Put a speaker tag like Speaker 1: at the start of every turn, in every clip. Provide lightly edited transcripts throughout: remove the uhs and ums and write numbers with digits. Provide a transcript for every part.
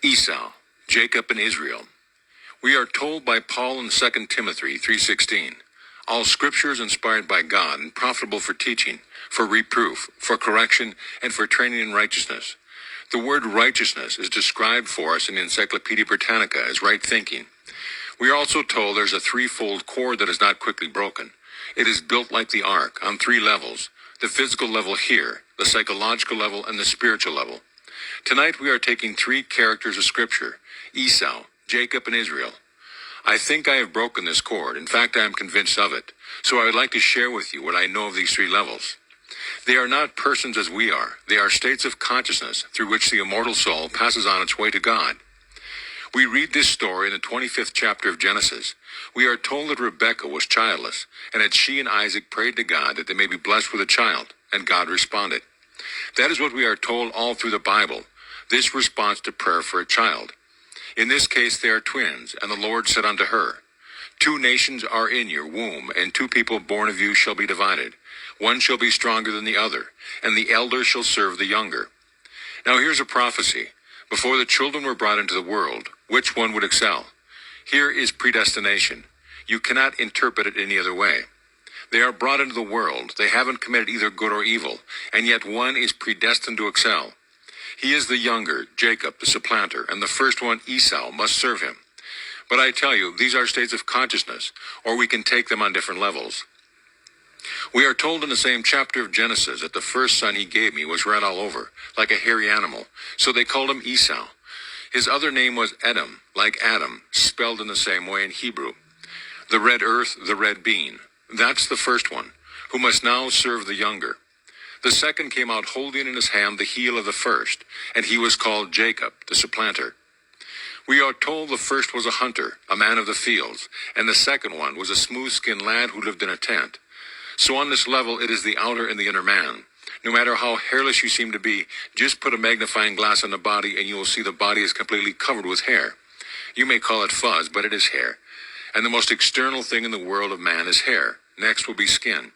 Speaker 1: Esau, Jacob and Israel. We are told by Paul in 2 Timothy 3:16, all scripture is inspired by God and profitable for teaching, for reproof, for correction, and for training in righteousness. The word righteousness is described for us in Encyclopedia Britannica as right thinking. We are also told there's a threefold cord that is not quickly broken. It is built like the ark on three levels, the physical level here, the psychological level, and the spiritual level. Tonight we are taking three characters of Scripture, Esau, Jacob, and Israel. I think I have broken this cord. In fact, I am convinced of it. So I would like to share with you what I know of these three levels. They are not persons as we are. They are states of consciousness through which the immortal soul passes on its way to God. We read this story in the 25th chapter of Genesis. We are told that Rebekah was childless, and that she and Isaac prayed to God that they may be blessed with a child, and God responded. That is what we are told all through the Bible, this response to prayer for a child. In this case, they are twins, and the Lord said unto her, 2 nations are in your womb, and 2 people born of you shall be divided. One shall be stronger than the other, and the elder shall serve the younger. Now here's a prophecy. Before the children were brought into the world, which one would excel? Here is predestination. You cannot interpret it any other way. They are brought into the world. They haven't committed either good or evil, and yet one is predestined to excel. He is the younger, Jacob, the supplanter, and the first one, Esau, must serve him. But I tell you, these are states of consciousness, or we can take them on different levels. We are told in the same chapter of Genesis that the first son he gave me was red all over, like a hairy animal, so they called him Esau. His other name was Edom, like Adam, spelled in the same way in Hebrew. The red earth, the red bean. That's the first one, who must now serve the younger. The second came out holding in his hand the heel of the first, and he was called Jacob, the supplanter. We are told the first was a hunter, a man of the fields, and the second one was a smooth-skinned lad who lived in a tent. So on this level, it is the outer and the inner man. No matter how hairless you seem to be, just put a magnifying glass on the body and you will see the body is completely covered with hair. You may call it fuzz, but it is hair. And the most external thing in the world of man is hair. Next will be skin.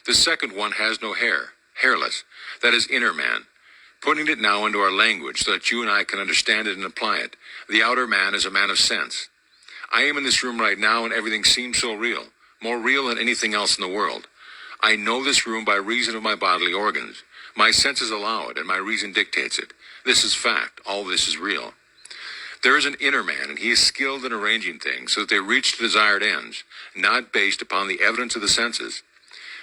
Speaker 1: The second one has no hair, hairless. That is inner man. Putting it now into our language so that you and I can understand it and apply it. The outer man is a man of sense. I am in this room right now and everything seems so real, more real than anything else in the world. I know this room by reason of my bodily organs. My senses allow it and my reason dictates it. This is fact. All this is real. There is an inner man, and he is skilled in arranging things so that they reach the desired ends, not based upon the evidence of the senses.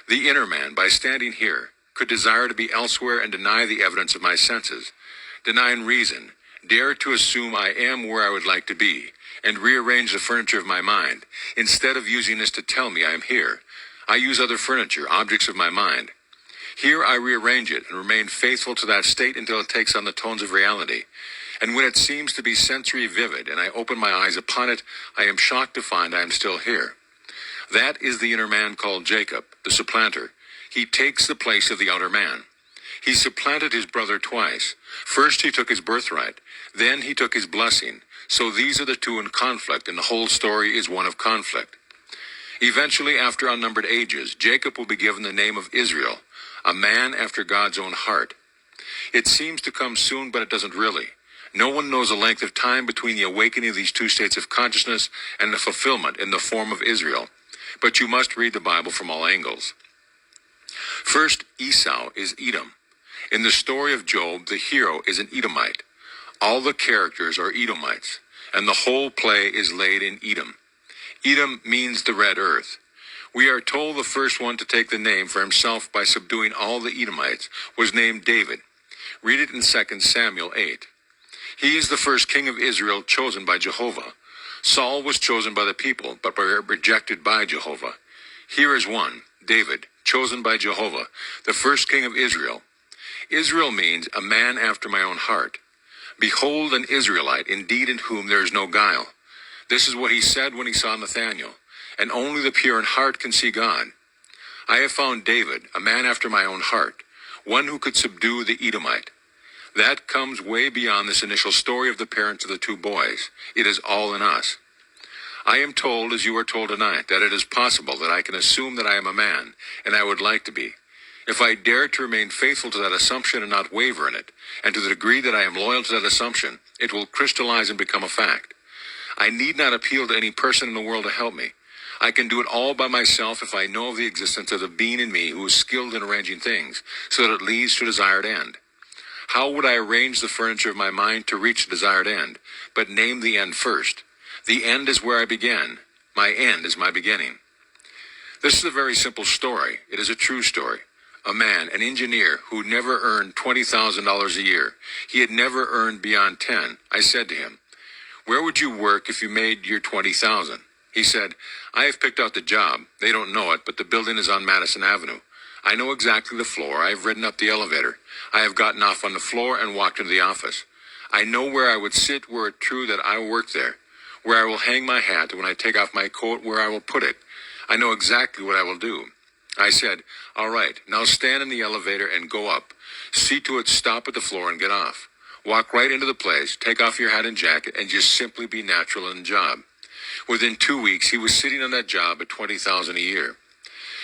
Speaker 1: The inner man, by standing here, could desire to be elsewhere and deny the evidence of my senses, deny in reason, dare to assume I am where I would like to be, and rearrange the furniture of my mind. Instead of using this to tell me I am here, I use other furniture, objects of my mind. Here I rearrange it and remain faithful to that state until it takes on the tones of reality. And when it seems to be sensory vivid and I open my eyes upon it, I am shocked to find I am still here. That is the inner man called Jacob, the supplanter. He takes the place of the outer man. He supplanted his brother twice. First he took his birthright, then he took his blessing. So these are the two in conflict, and the whole story is one of conflict. Eventually, after unnumbered ages, Jacob will be given the name of Israel, a man after God's own heart. It seems to come soon, but it doesn't really. No one knows the length of time between the awakening of these two states of consciousness and the fulfillment in the form of Israel. But you must read the Bible from all angles. First, Esau is Edom. In the story of Job, the hero is an Edomite. All the characters are Edomites, and the whole play is laid in Edom. Edom means the red earth. We are told the first one to take the name for himself by subduing all the Edomites was named David. Read it in 2 Samuel 8. He is the first king of Israel chosen by Jehovah. Saul was chosen by the people, but rejected by Jehovah. Here is one, David, chosen by Jehovah, the first king of Israel. Israel means a man after my own heart. Behold an Israelite, indeed in whom there is no guile. This is what he said when he saw Nathanael, and only the pure in heart can see God. I have found David, a man after my own heart, one who could subdue the Edomite. That comes way beyond this initial story of the parents of the two boys. It is all in us. I am told, as you are told tonight, that it is possible that I can assume that I am a man, and I would like to be. If I dare to remain faithful to that assumption and not waver in it, and to the degree that I am loyal to that assumption, it will crystallize and become a fact. I need not appeal to any person in the world to help me. I can do it all by myself if I know of the existence of the being in me who is skilled in arranging things, so that it leads to a desired end. How would I arrange the furniture of my mind to reach the desired end, but name the end first? The end is where I began. My end is my beginning. This is a very simple story. It is a true story. A man, an engineer, who never earned $20,000 a year. He had never earned beyond 10. I said to him, "Where would you work if you made your 20,000?" He said, "I have picked out the job. They don't know it, but the building is on Madison Avenue. I know exactly the floor. I have ridden up the elevator. I have gotten off on the floor and walked into the office. I know where I would sit were it true that I work there, where I will hang my hat when I take off my coat, where I will put it. I know exactly what I will do." I said, "All right, now stand in the elevator and go up. See to it, stop at the floor and get off. Walk right into the place, take off your hat and jacket, and just simply be natural in the job." Within 2 weeks, he was sitting on that job at $20,000 a year.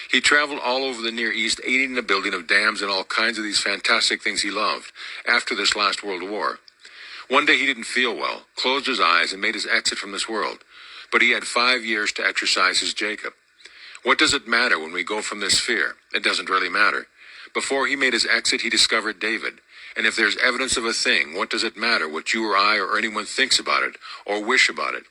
Speaker 1: He traveled all over the Near East, aiding in the building of dams and all kinds of these fantastic things he loved after this last World War. One day he didn't feel well, closed his eyes, and made his exit from this world. But he had 5 years to exercise his Jacob. What does it matter when we go from this sphere? It doesn't really matter. Before he made his exit, he discovered David. And if there's evidence of a thing, what does it matter what you or I or anyone thinks about it or wish about it?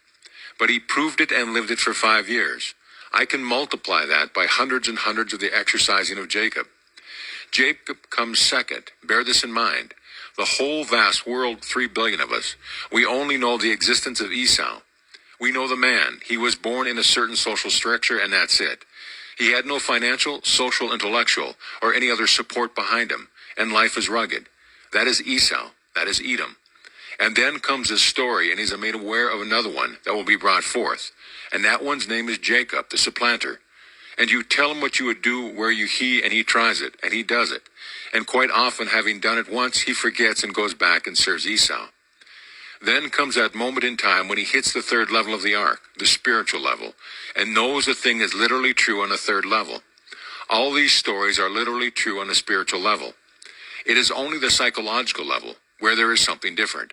Speaker 1: But he proved it and lived it for 5 years. I can multiply that by hundreds and hundreds of the exercising of Jacob. Jacob comes second. Bear this in mind. The whole vast world, 3 billion of us, we only know the existence of Esau. We know the man. He was born in a certain social structure, and that's it. He had no financial, social, intellectual, or any other support behind him, and life is rugged. That is Esau. That is Edom. And then comes his story, and he's made aware of another one that will be brought forth. And that one's name is Jacob, the supplanter. And you tell him what you would do where and he tries it, and he does it. And quite often, having done it once, he forgets and goes back and serves Esau. Then comes that moment in time when he hits the third level of the ark, the spiritual level, and knows the thing is literally true on the third level. All these stories are literally true on the spiritual level. It is only the psychological level where there is something different.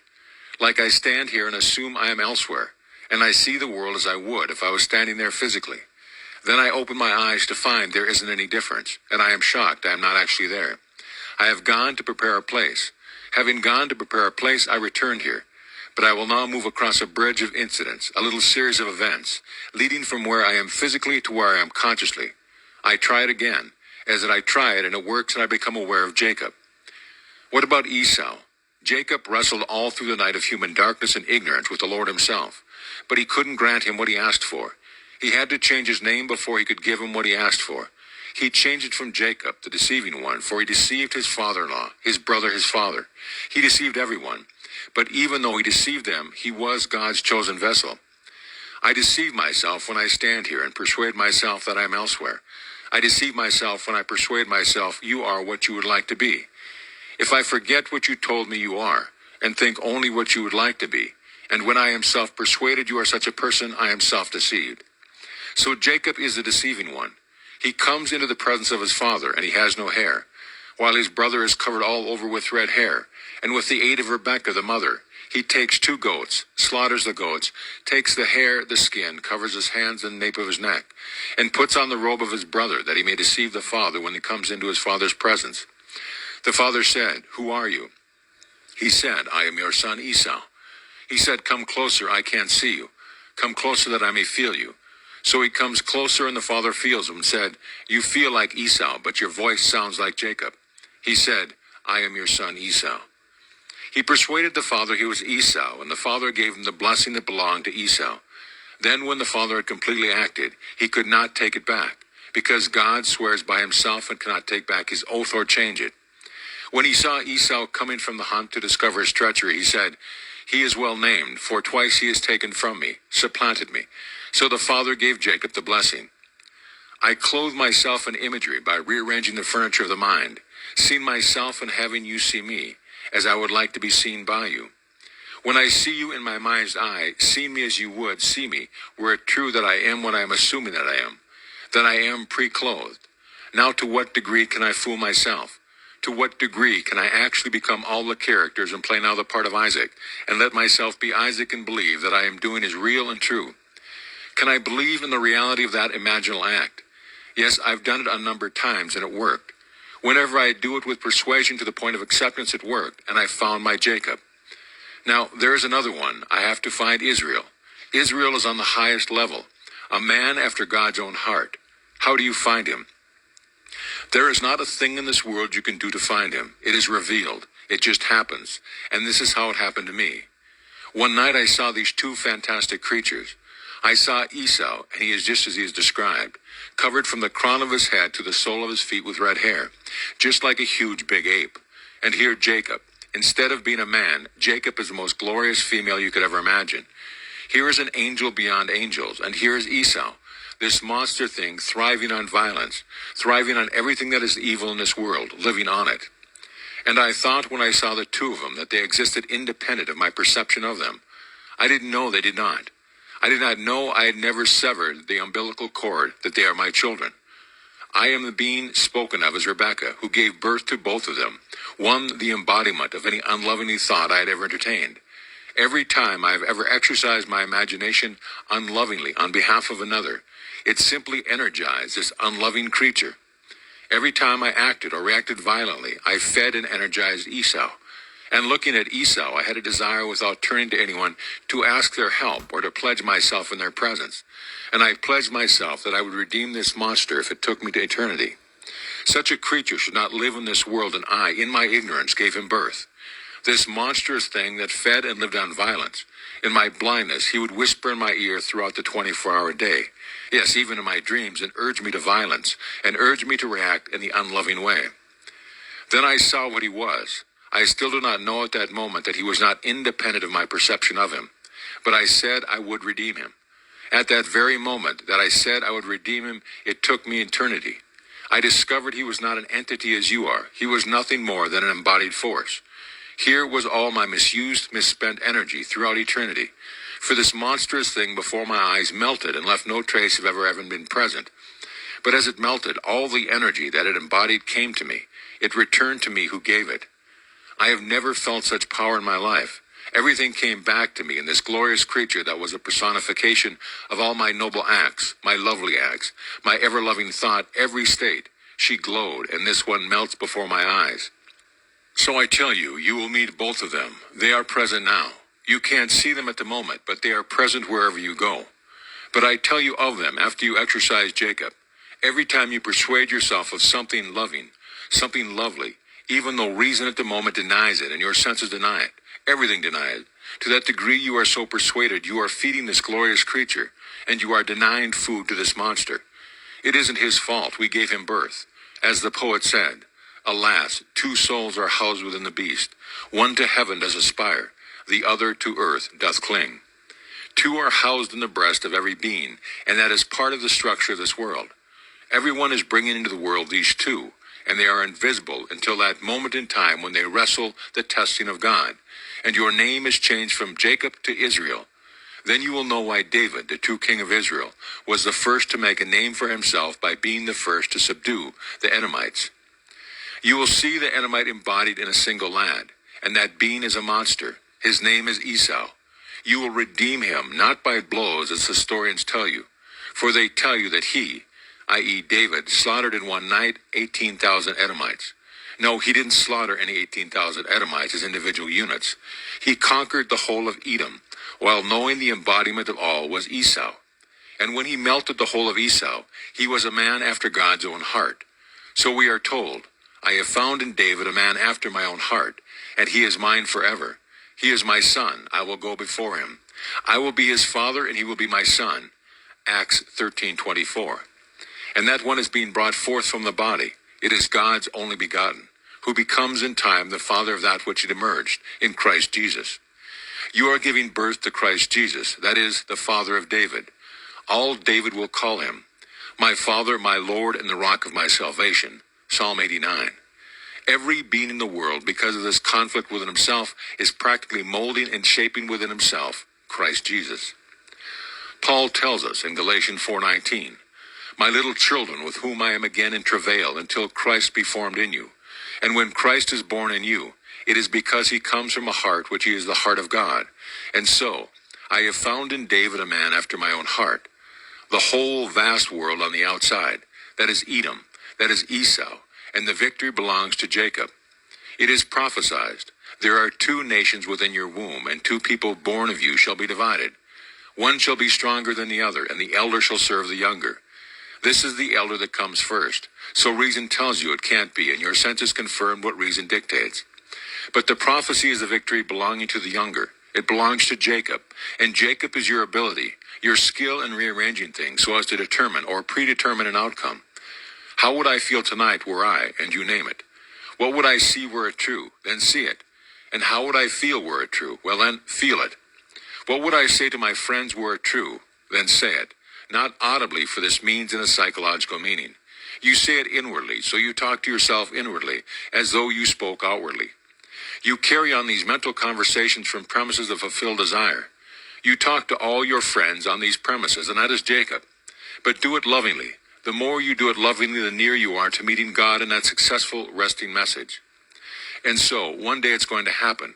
Speaker 1: Like I stand here and assume I am elsewhere, and I see the world as I would if I was standing there physically. Then I open my eyes to find there isn't any difference, and I am shocked I am not actually there. I have gone to prepare a place. Having gone to prepare a place, I returned here. But I will now move across a bridge of incidents, a little series of events, leading from where I am physically to where I am consciously. I try it again, as that I try it and it works and I become aware of Jacob. What about Esau? Jacob wrestled all through the night of human darkness and ignorance with the Lord himself, but he couldn't grant him what he asked for. He had to change his name before he could give him what he asked for. He changed it from Jacob, the deceiving one, for he deceived his father-in-law, his brother, his father. He deceived everyone. But even though he deceived them, he was God's chosen vessel. I deceive myself when I stand here and persuade myself that I am elsewhere. I deceive myself when I persuade myself you are what you would like to be. If I forget what you told me you are, and think only what you would like to be, and when I am self-persuaded you are such a person, I am self-deceived. So Jacob is the deceiving one. He comes into the presence of his father, and he has no hair, while his brother is covered all over with red hair. And with the aid of Rebekah, the mother, he takes 2 goats, slaughters the goats, takes the hair, the skin, covers his hands and nape of his neck, and puts on the robe of his brother, that he may deceive the father when he comes into his father's presence. The father said, "Who are you?" He said, "I am your son Esau." He said, "Come closer, I can't see you. Come closer that I may feel you." So he comes closer, and the father feels him and said, "You feel like Esau, but your voice sounds like Jacob." He said, "I am your son Esau." He persuaded the father he was Esau, and the father gave him the blessing that belonged to Esau. Then when the father had completely acted, he could not take it back, because God swears by himself and cannot take back his oath or change it. When he saw Esau coming from the hunt to discover his treachery, he said, "He is well named, for twice he has taken from me, supplanted me." So the father gave Jacob the blessing. I clothe myself in imagery by rearranging the furniture of the mind, seeing myself and having you see me, as I would like to be seen by you. When I see you in my mind's eye, see me as you would see me, were it true that I am what I am assuming that I am pre-clothed. Now to what degree can I fool myself? To what degree can I actually become all the characters and play now the part of Isaac, and let myself be Isaac and believe that I am doing is real and true? Can I believe in the reality of that imaginal act? Yes, I've done it a number of times, and it worked. Whenever I do it with persuasion to the point of acceptance, it worked, and I found my Jacob. Now, there is another one. I have to find Israel. Israel is on the highest level, a man after God's own heart. How do you find him? There is not a thing in this world you can do to find him. It is revealed. It just happens. And this is how it happened to me. One night I saw these two fantastic creatures. I saw Esau, and he is just as he is described, covered from the crown of his head to the sole of his feet with red hair, just like a huge big ape. And here Jacob. Instead of being a man, Jacob is the most glorious female you could ever imagine. Here is an angel beyond angels, and here is Esau, this monster thing thriving on violence, thriving on everything that is evil in this world, living on it. And I thought when I saw the two of them that they existed independent of my perception of them. I didn't know they did not. I did not know I had never severed the umbilical cord that they are my children. I am the being spoken of as Rebekah, who gave birth to both of them, one the embodiment of any unloving thought I had ever entertained. Every time I have ever exercised my imagination unlovingly on behalf of another, it simply energized this unloving creature. Every time I acted or reacted violently, I fed and energized Esau. And looking at Esau, I had a desire without turning to anyone to ask their help or to pledge myself in their presence. And I pledged myself that I would redeem this monster if it took me to eternity. Such a creature should not live in this world, and I, in my ignorance, gave him birth. This monstrous thing that fed and lived on violence. In my blindness, he would whisper in my ear throughout the 24-hour day. Yes, even in my dreams, and urge me to violence, and urge me to react in the unloving way. Then I saw what he was. I still do not know at that moment that he was not independent of my perception of him. But I said I would redeem him. At that very moment that I said I would redeem him, it took me eternity. I discovered he was not an entity as you are. He was nothing more than an embodied force. Here was all my misused, misspent energy throughout eternity. For this monstrous thing before my eyes melted and left no trace of ever having been present. But as it melted, all the energy that it embodied came to me. It returned to me who gave it. I have never felt such power in my life. Everything came back to me in this glorious creature that was a personification of all my noble acts, my lovely acts, my ever-loving thought, every state. She glowed, and this one melts before my eyes. So I tell you, you will meet both of them. They are present now. You can't see them at the moment, but they are present wherever you go. But I tell you of them after you exercise Jacob. Every time you persuade yourself of something loving, something lovely, even though reason at the moment denies it and your senses deny it, everything denies it, to that degree you are so persuaded you are feeding this glorious creature, and you are denying food to this monster. It isn't his fault. We gave him birth. As the poet said, alas, two souls are housed within the beast. One to heaven does aspire, the other to earth doth cling. Two are housed in the breast of every being, and that is part of the structure of this world. Everyone is bringing into the world these two, and they are invisible until that moment in time when they wrestle the testing of God. And your name is changed from Jacob to Israel. Then you will know why David, the true king of Israel, was the first to make a name for himself by being the first to subdue the Edomites. You will see the Edomite embodied in a single lad, and that being is a monster. His name is Esau. You will redeem him, not by blows, as historians tell you, for they tell you that he, i.e. David, slaughtered in one night 18,000 Edomites. No, he didn't slaughter any 18,000 Edomites as individual units. He conquered the whole of Edom, while knowing the embodiment of all was Esau. And when he melted the whole of Esau, he was a man after God's own heart. So we are told, I have found in David a man after my own heart, and he is mine forever. He is my son. I will go before him. I will be his father, and he will be my son. Acts 13:24. And that one is being brought forth from the body. It is God's only begotten, who becomes in time the father of that which it emerged, in Christ Jesus. You are giving birth to Christ Jesus, that is, the father of David. All David will call him, my father, my Lord, and the rock of my salvation. Psalm 89. Every being in the world, because of this conflict within himself, is practically molding and shaping within himself Christ Jesus. Paul tells us in Galatians 4:19, My little children, with whom I am again in travail, until Christ be formed in you. And when Christ is born in you, it is because he comes from a heart which is the heart of God. And so, I have found in David a man after my own heart. The whole vast world on the outside, that is Edom, that is Esau, and the victory belongs to Jacob. It is prophesied, there are 2 nations within your womb, and 2 people born of you shall be divided. One shall be stronger than the other, and the elder shall serve the younger. This is the elder that comes first. So reason tells you it can't be, and your senses confirm what reason dictates. But the prophecy is the victory belonging to the younger. It belongs to Jacob, and Jacob is your ability, your skill in rearranging things so as to determine or predetermine an outcome. How would I feel tonight were I, and you name it? What would I see were it true? Then see it. And how would I feel were it true? Well then, feel it. What would I say to my friends were it true? Then say it. Not audibly, for this means in a psychological meaning. You say it inwardly, so you talk to yourself inwardly, as though you spoke outwardly. You carry on these mental conversations from premises of fulfilled desire. You talk to all your friends on these premises, and that is Jacob. But do it lovingly. The more you do it lovingly, the nearer you are to meeting God in that successful, resting message. And so, one day it's going to happen.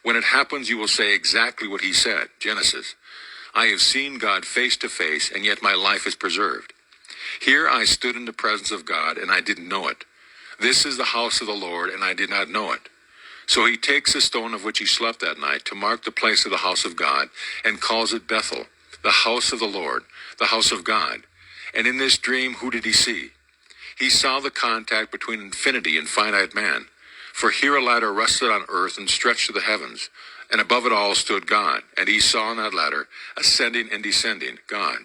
Speaker 1: When it happens, you will say exactly what he said, Genesis. I have seen God face to face, and yet my life is preserved. Here I stood in the presence of God, and I didn't know it. This is the house of the Lord, and I did not know it. So he takes the stone of which he slept that night to mark the place of the house of God, and calls it Bethel, the house of the Lord, the house of God. And in this dream, who did he see? He saw the contact between infinity and finite man. For here a ladder rested on earth and stretched to the heavens, and above it all stood God, and he saw on that ladder, ascending and descending, God.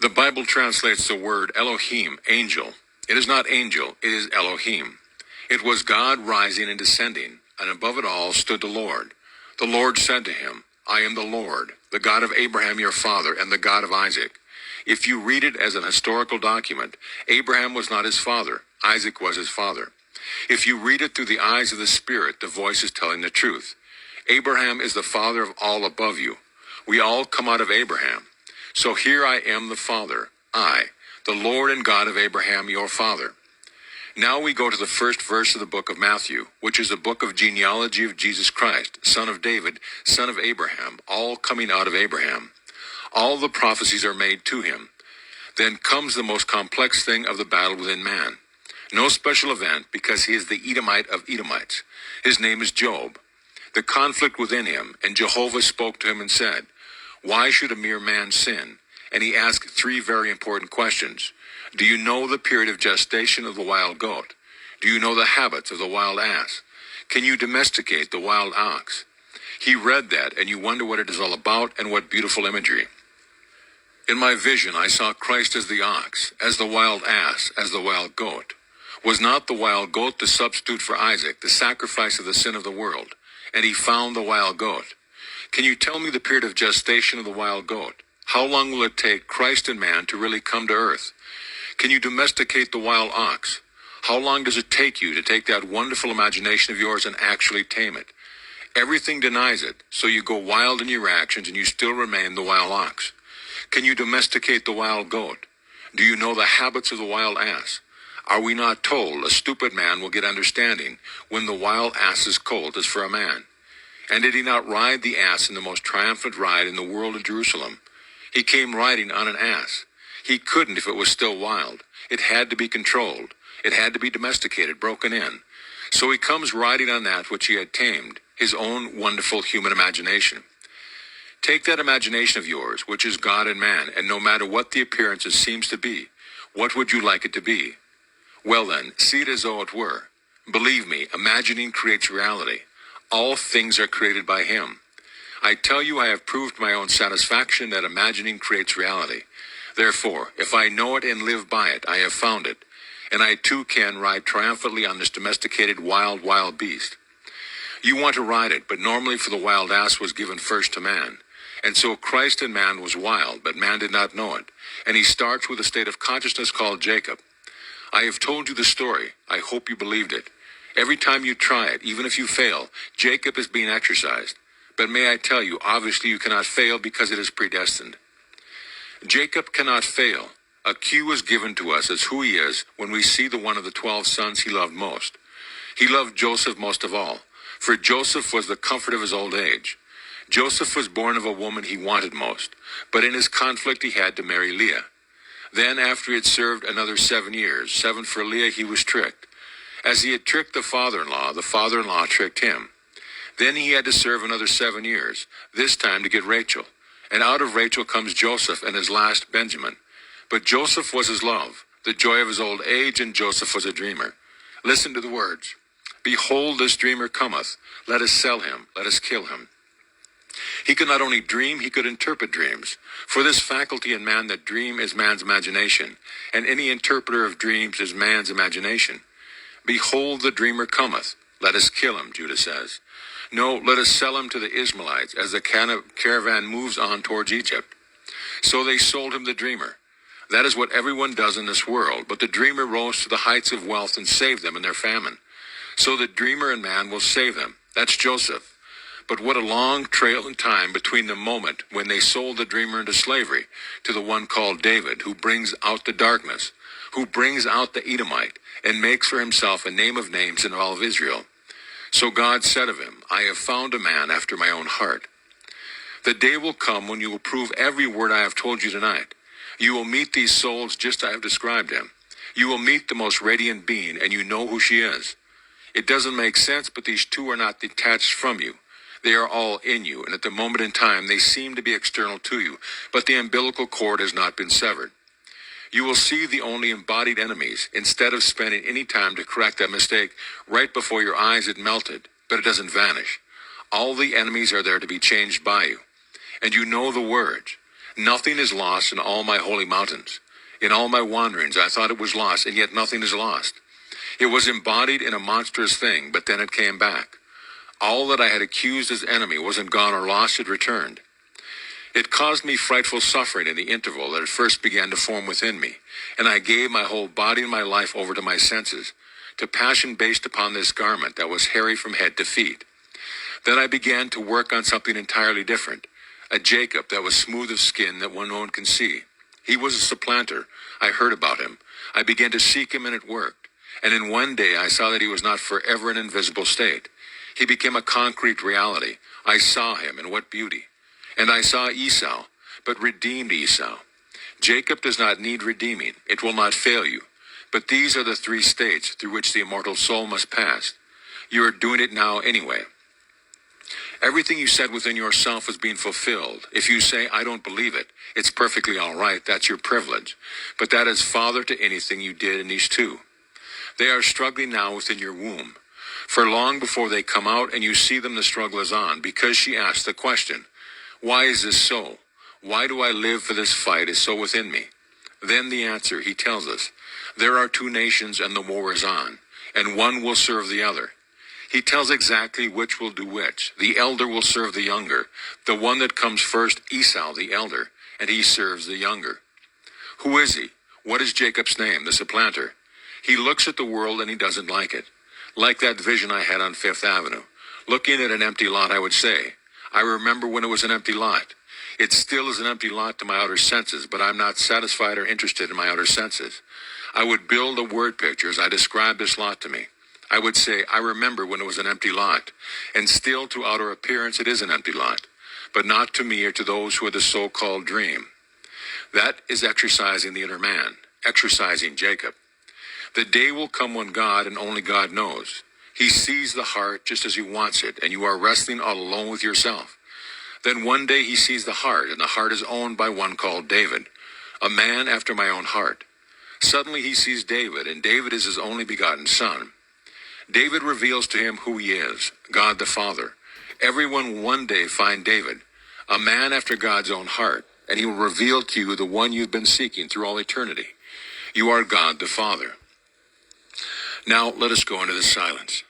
Speaker 1: The Bible translates the word Elohim, angel. It is not angel, it is Elohim. It was God rising and descending, and above it all stood the Lord. The Lord said to him, I am the Lord, the God of Abraham your father, and the God of Isaac. If you read it as an historical document, Abraham was not his father, Isaac was his father. If you read it through the eyes of the Spirit, the voice is telling the truth. Abraham is the father of all above you. We all come out of Abraham. So here I am the father, I, the Lord and God of Abraham your father. Now we go to the first verse of the book of Matthew, which is the book of genealogy of Jesus Christ, son of David, son of Abraham, all coming out of Abraham. All the prophecies are made to him. Then comes the most complex thing of the battle within man. No special event, because he is the Edomite of Edomites. His name is Job. The conflict within him, and Jehovah spoke to him and said, why should a mere man sin? And he asked 3 very important questions. Do you know the period of gestation of the wild goat? Do you know the habits of the wild ass? Can you domesticate the wild ox? He read that, and you wonder what it is all about, and what beautiful imagery. In my vision, I saw Christ as the ox, as the wild ass, as the wild goat. Was not the wild goat the substitute for Isaac, the sacrifice of the sin of the world? And he found the wild goat. Can you tell me the period of gestation of the wild goat? How long will it take Christ and man to really come to earth? Can you domesticate the wild ox? How long does it take you to take that wonderful imagination of yours and actually tame it? Everything denies it, so you go wild in your actions and you still remain the wild ox. Can you domesticate the wild goat? Do you know the habits of the wild ass? Are we not told a stupid man will get understanding when the wild ass's colt is for a man? And did he not ride the ass in the most triumphant ride in the world of Jerusalem? He came riding on an ass. He couldn't if it was still wild. It had to be controlled. It had to be domesticated, broken in. So he comes riding on that which he had tamed, his own wonderful human imagination. Take that imagination of yours, which is God and man, and no matter what the appearances seems to be, what would you like it to be? Well then, see it as though it were. Believe me, imagining creates reality. All things are created by him. I tell you, I have proved my own satisfaction that imagining creates reality. Therefore, if I know it and live by it, I have found it. And I too can ride triumphantly on this domesticated wild beast. You want to ride it, but normally for the wild ass was given first to man. And so Christ in man was wild, but man did not know it. And he starts with a state of consciousness called Jacob. I have told you the story. I hope you believed it. Every time you try it, even if you fail, Jacob is being exercised. But may I tell you, obviously you cannot fail because it is predestined. Jacob cannot fail. A cue is given to us as who he is when we see the one of the 12 sons he loved most. He loved Joseph most of all, for Joseph was the comfort of his old age. Joseph was born of a woman he wanted most, but in his conflict he had to marry Leah. Then, after he had served another 7 years, 7 for Leah, he was tricked. As he had tricked the father-in-law tricked him. Then he had to serve another 7 years, this time to get Rachel. And out of Rachel comes Joseph, and his last Benjamin. But Joseph was his love, the joy of his old age, and Joseph was a dreamer. Listen to the words. Behold, this dreamer cometh. Let us sell him. Let us kill him. He could not only dream, he could interpret dreams. For this faculty in man that dream is man's imagination, and any interpreter of dreams is man's imagination. Behold, the dreamer cometh. Let us kill him, Judah says. No, let us sell him to the Ishmaelites as the caravan moves on towards Egypt. So they sold him the dreamer. That is what everyone does in this world, but the dreamer rose to the heights of wealth and saved them in their famine. So the dreamer and man will save them. That's Joseph. But what a long trail in time between the moment when they sold the dreamer into slavery to the one called David, who brings out the darkness, who brings out the Edomite, and makes for himself a name of names in all of Israel. So God said of him, I have found a man after my own heart. The day will come when you will prove every word I have told you tonight. You will meet these souls just as I have described him. You will meet the most radiant being, and you know who she is. It doesn't make sense, but these two are not detached from you. They are all in you, and at the moment in time, they seem to be external to you, but the umbilical cord has not been severed. You will see the only embodied enemies, instead of spending any time to correct that mistake. Right before your eyes it melted, but it doesn't vanish. All the enemies are there to be changed by you. And you know the words. Nothing is lost in all my holy mountains. In all my wanderings I thought it was lost, and yet nothing is lost. It was embodied in a monstrous thing, but then it came back. All that I had accused as enemy wasn't gone or lost, it returned. It caused me frightful suffering in the interval that it first began to form within me, and I gave my whole body and my life over to my senses, to passion based upon this garment that was hairy from head to feet. Then I began to work on something entirely different, a Jacob that was smooth of skin that no one can see. He was a supplanter. I heard about him. I began to seek him, and it worked. And in one day I saw that he was not forever an invisible state. He became a concrete reality. I saw him, and what beauty. And I saw Esau, but redeemed Esau. Jacob does not need redeeming. It will not fail you. But these are the 3 states through which the immortal soul must pass. You are doing it now anyway. Everything you said within yourself is being fulfilled. If you say, I don't believe it, it's perfectly all right. That's your privilege. But that is father to anything you did in these 2. They are struggling now within your womb. For long before they come out and you see them, the struggle is on, because she asked the question, why is this so? Why do I live for this fight is so within me? Then the answer, he tells us, there are 2 nations and the war is on, and one will serve the other. He tells exactly which will do which. The elder will serve the younger. The one that comes first, Esau the elder, and he serves the younger. Who is he? What is Jacob's name, the supplanter? He looks at the world and he doesn't like it. Like that vision I had on 5th Avenue. Looking at an empty lot, I would say, I remember when it was an empty lot. It still is an empty lot to my outer senses, but I'm not satisfied or interested in my outer senses. I would build a word picture as I described this lot to me. I would say, I remember when it was an empty lot, and still to outer appearance it is an empty lot, but not to me or to those who are the so-called dream. That is exercising the inner man, exercising Jacob. The day will come when God, and only God, knows. He sees the heart just as he wants it, and you are wrestling all alone with yourself. Then one day he sees the heart, and the heart is owned by one called David, a man after my own heart. Suddenly he sees David, and David is his only begotten son. David reveals to him who he is, God the Father. Everyone will one day find David, a man after God's own heart, and he will reveal to you the one you've been seeking through all eternity. You are God the Father. Now let us go into the silence.